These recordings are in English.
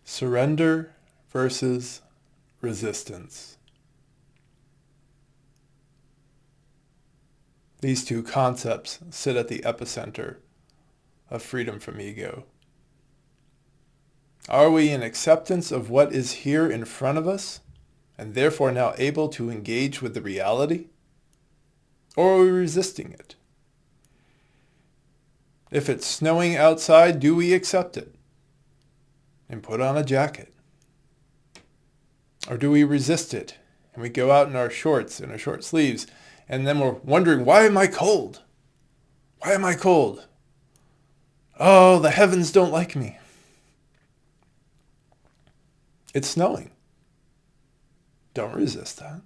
Surrender versus resistance. These two concepts sit at the epicenter of freedom from ego. Are we in acceptance of what is here in front of us and therefore now able to engage with the reality? Or are we resisting it? If it's snowing outside, do we accept it and put on a jacket? Or do we resist it and we go out in our shorts and our short sleeves and then we're wondering, why am I cold? Why am I cold? Oh, the heavens don't like me. It's snowing. Don't resist that.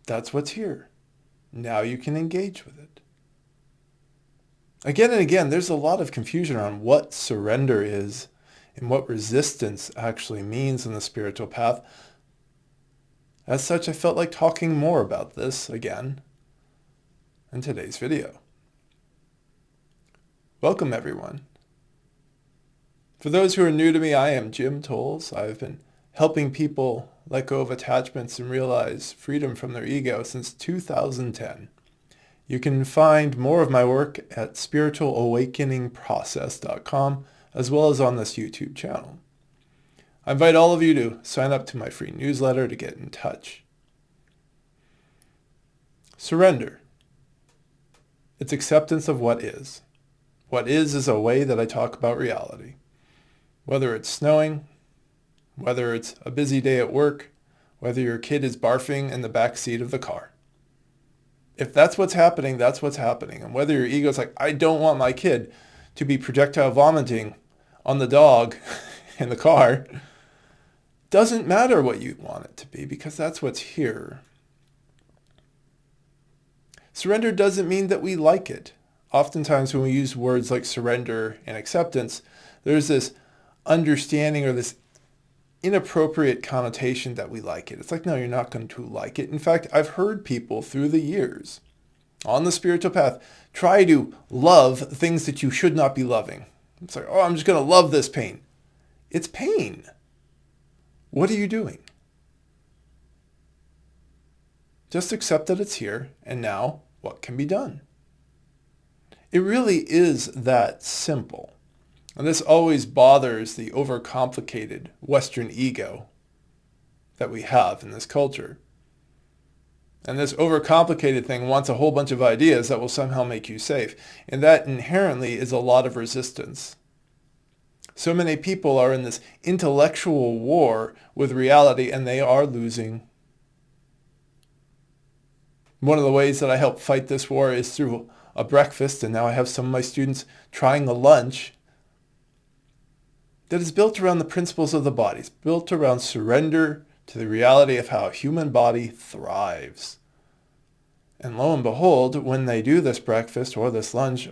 That's what's here. Now you can engage with it. Again and again, there's a lot of confusion around what surrender is and what resistance actually means in the spiritual path. As such, I felt like talking more about this again in today's video. Welcome, everyone. For those who are new to me, I am Jim Tolles. I've been helping people let go of attachments and realize freedom from their ego since 2010. You can find more of my work at spiritualawakeningprocess.com as well as on this YouTube channel. I invite all of you to sign up to my free newsletter to get in touch. Surrender. It's acceptance of what is. What is a way that I talk about reality. Whether it's snowing, whether it's a busy day at work, whether your kid is barfing in the back seat of the car. If that's what's happening, that's what's happening. And whether your ego's like, I don't want my kid to be projectile vomiting on the dog in the car, doesn't matter what you want it to be because that's what's here. Surrender doesn't mean that we like it. Oftentimes when we use words like surrender and acceptance, there's this understanding or this inappropriate connotation that we like it. It's like, no, you're not going to like it. In fact, I've heard people through the years on the spiritual path try to love things that you should not be loving. It's like, oh, I'm just going to love this pain. It's pain. What are you doing? Just accept that it's here, and now what can be done? It really is that simple. And this always bothers the overcomplicated Western ego that we have in this culture. And this overcomplicated thing wants a whole bunch of ideas that will somehow make you safe. And that inherently is a lot of resistance. So many people are in this intellectual war with reality, and they are losing. One of the ways that I help fight this war is through a breakfast, and now I have some of my students trying a lunch that is built around the principles of the body. It's built around surrender to the reality of how a human body thrives. And lo and behold, when they do this breakfast or this lunch,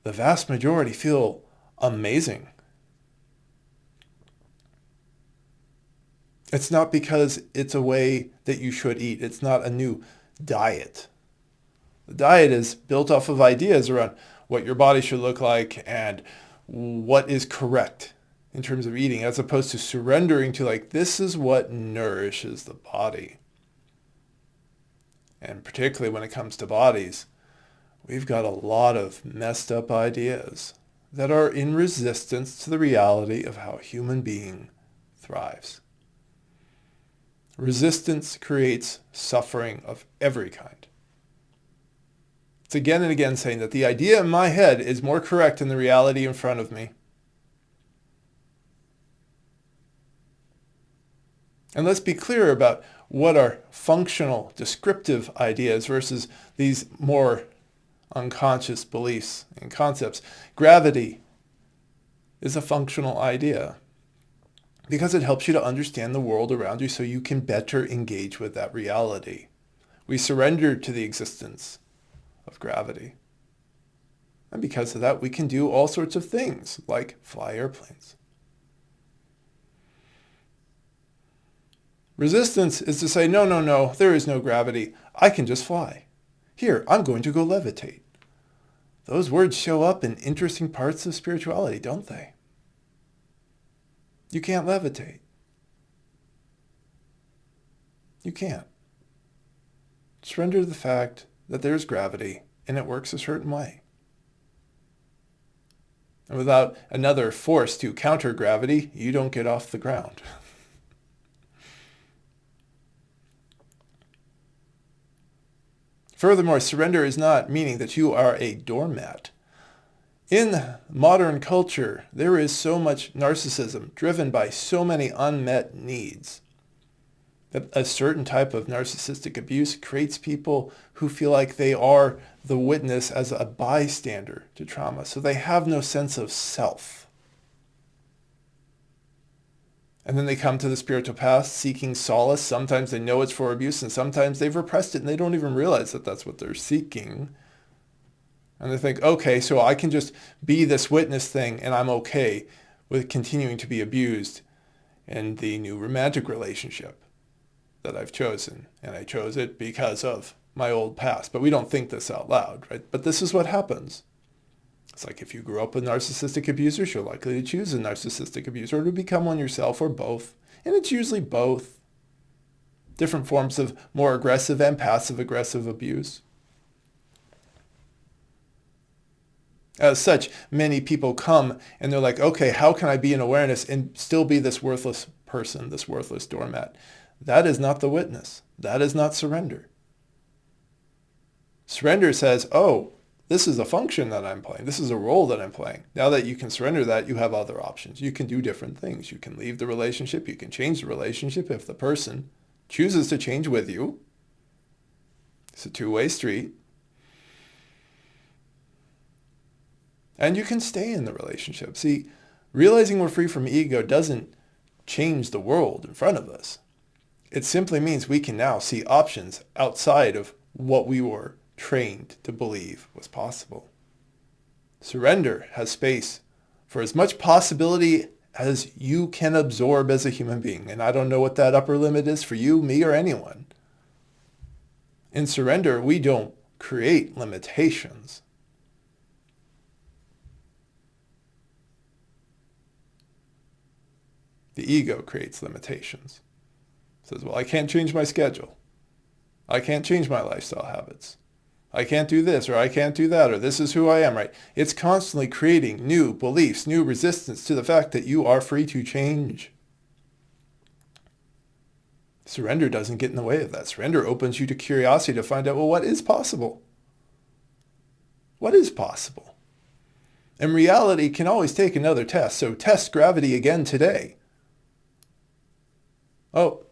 the vast majority feel amazing. It's not because it's a way that you should eat. It's not a new diet. The diet is built off of ideas around what your body should look like and what is correct in terms of eating, as opposed to surrendering to like, this is what nourishes the body. And particularly when it comes to bodies, we've got a lot of messed up ideas that are in resistance to the reality of how a human being thrives. Resistance creates suffering of every kind. It's again and again saying that the idea in my head is more correct than the reality in front of me. And let's be clear about what are functional, descriptive ideas versus these more unconscious beliefs and concepts. Gravity is a functional idea because it helps you to understand the world around you so you can better engage with that reality. We surrender to the existence of gravity. And because of that, we can do all sorts of things like fly airplanes. Resistance is to say, no, there is no gravity. I can just fly. Here, I'm going to go levitate. Those words show up in interesting parts of spirituality, don't they? You can't levitate. You can't. Surrender to the fact that there's gravity and it works a certain way. And without another force to counter gravity, you don't get off the ground. Furthermore, surrender is not meaning that you are a doormat. In modern culture, there is so much narcissism driven by so many unmet needs that a certain type of narcissistic abuse creates people who feel like they are the witness as a bystander to trauma. So they have no sense of self. And then they come to the spiritual path seeking solace. Sometimes they know it's for abuse, and sometimes they've repressed it and they don't even realize that that's what they're seeking. And they think, okay, so I can just be this witness thing and I'm okay with continuing to be abused in the new romantic relationship that I've chosen. And I chose it because of my old past. But we don't think this out loud, right? But this is what happens. It's like if you grew up with narcissistic abusers, you're likely to choose a narcissistic abuser or to become one yourself, or both. And it's usually both. Different forms of more aggressive and passive aggressive abuse. As such, many people come and they're like, okay, how can I be in awareness and still be this worthless person, this worthless doormat? That is not the witness. That is not surrender. Surrender says, oh, this is a function that I'm playing. This is a role that I'm playing. Now that you can surrender that, you have other options. You can do different things. You can leave the relationship. You can change the relationship if the person chooses to change with you. It's a two-way street. And you can stay in the relationship. See, realizing we're free from ego doesn't change the world in front of us. It simply means we can now see options outside of what we were trained to believe was possible. Surrender has space for as much possibility as you can absorb as a human being. And I don't know what that upper limit is for you, me, or anyone. In surrender, we don't create limitations. The ego creates limitations. It says, well, I can't change my schedule. I can't change my lifestyle habits. I can't do this, or I can't do that, or this is who I am, right? It's constantly creating new beliefs, new resistance to the fact that you are free to change. Surrender doesn't get in the way of that. Surrender opens you to curiosity to find out, well, what is possible? What is possible? And reality can always take another test. So test gravity again today. Oh,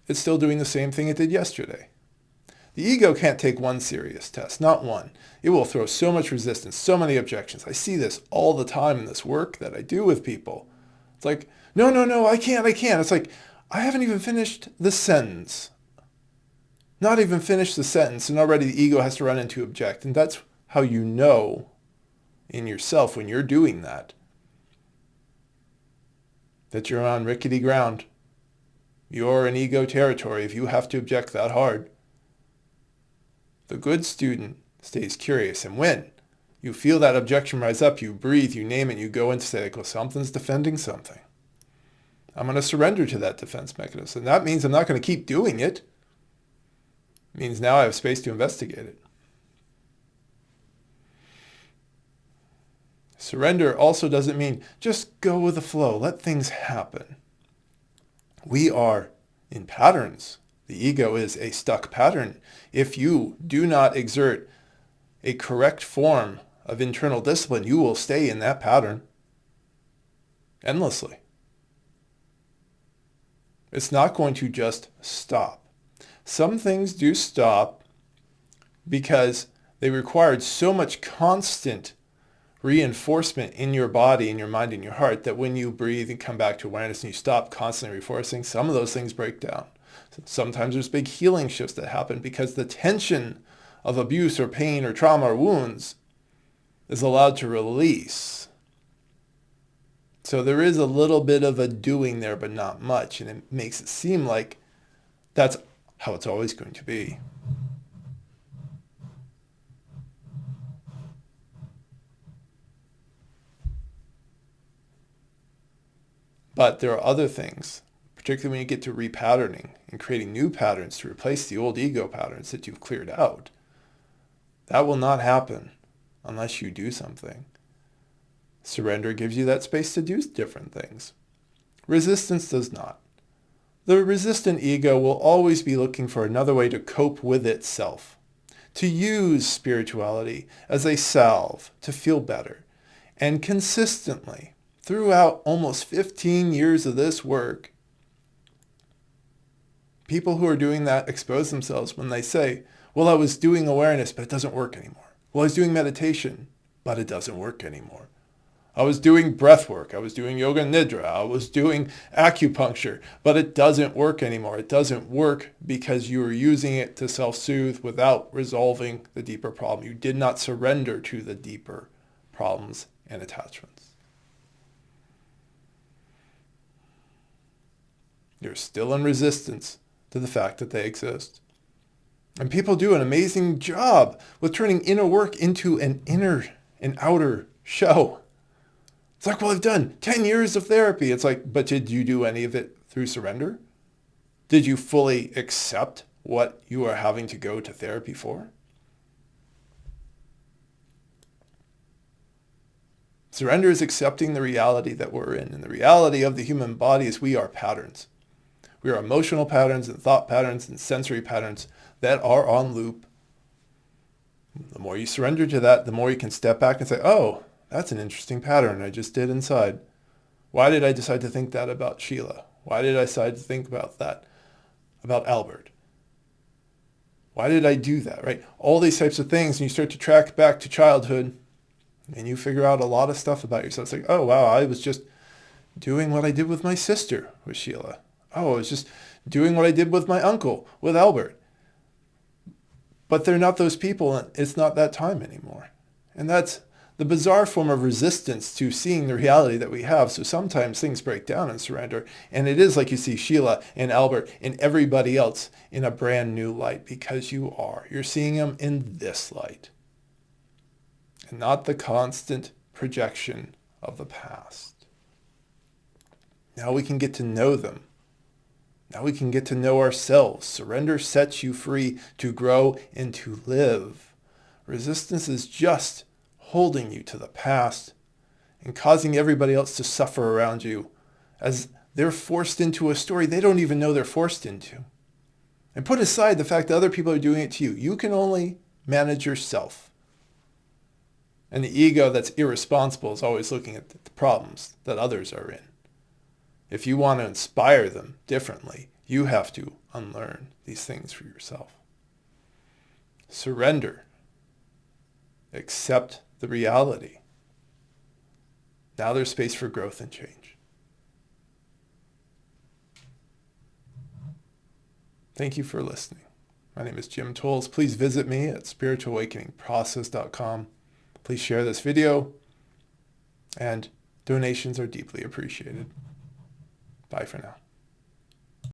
it's still doing the same thing it did yesterday. The ego can't take one serious test, not one. It will throw so much resistance, so many objections. I see this all the time in this work that I do with people. It's like, no, I can't. It's like, I haven't even finished the sentence. Not even finished the sentence, and already the ego has to run in to object. And that's how you know in yourself when you're doing that you're on rickety ground. You're in ego territory if you have to object that hard. The good student stays curious, and when you feel that objection rise up, you breathe, you name it, you go and say, well, something's defending something. I'm going to surrender to that defense mechanism. And that means I'm not going to keep doing it. It means now I have space to investigate it. Surrender also doesn't mean just go with the flow, let things happen. We are in patterns. The ego is a stuck pattern. If you do not exert a correct form of internal discipline, you will stay in that pattern endlessly. It's not going to just stop. Some things do stop because they required so much constant reinforcement in your body, in your mind, in your heart, that when you breathe and come back to awareness and you stop constantly reinforcing, some of those things break down. Sometimes there's big healing shifts that happen because the tension of abuse or pain or trauma or wounds is allowed to release. So there is a little bit of a doing there, but not much. And it makes it seem like that's how it's always going to be. But there are other things, particularly when you get to repatterning and creating new patterns to replace the old ego patterns that you've cleared out. That will not happen unless you do something. Surrender gives you that space to do different things. Resistance does not. The resistant ego will always be looking for another way to cope with itself, to use spirituality as a salve to feel better. And consistently, throughout almost 15 years of this work, people who are doing that expose themselves when they say, well, I was doing awareness, but it doesn't work anymore. Well, I was doing meditation, but it doesn't work anymore. I was doing breath work. I was doing yoga nidra. I was doing acupuncture, but it doesn't work anymore. It doesn't work because you were using it to self-soothe without resolving the deeper problem. You did not surrender to the deeper problems and attachments. You're still in resistance to the fact that they exist. And people do an amazing job with turning inner work into an outer show. It's like, well, I've done 10 years of therapy. It's like, but did you do any of it through surrender? Did you fully accept what you are having to go to therapy for? Surrender is accepting the reality that we're in. And the reality of the human body is we are patterns. We are emotional patterns and thought patterns and sensory patterns that are on loop. The more you surrender to that, the more you can step back and say, oh, that's an interesting pattern I just did inside. Why did I decide to think that about Sheila? Why did I decide to think about that about Albert? Why did I do that, right? All these types of things, and you start to track back to childhood, and you figure out a lot of stuff about yourself. It's like, oh, wow, I was just doing what I did with my sister, with Sheila. Oh, I was just doing what I did with my uncle, with Albert. But they're not those people, and it's not that time anymore. And that's the bizarre form of resistance to seeing the reality that we have. So sometimes things break down in surrender, and it is like you see Sheila and Albert and everybody else in a brand new light, because you're seeing them in this light, and not the constant projection of the past. Now we can get to know them. Now we can get to know ourselves. Surrender sets you free to grow and to live. Resistance is just holding you to the past and causing everybody else to suffer around you as they're forced into a story they don't even know they're forced into. And put aside the fact that other people are doing it to you. You can only manage yourself. And the ego that's irresponsible is always looking at the problems that others are in. If you want to inspire them differently, you have to unlearn these things for yourself. Surrender. Accept the reality. Now there's space for growth and change. Thank you for listening. My name is Jim Tolles. Please visit me at spiritualawakeningprocess.com. Please share this video, and donations are deeply appreciated. Bye for now.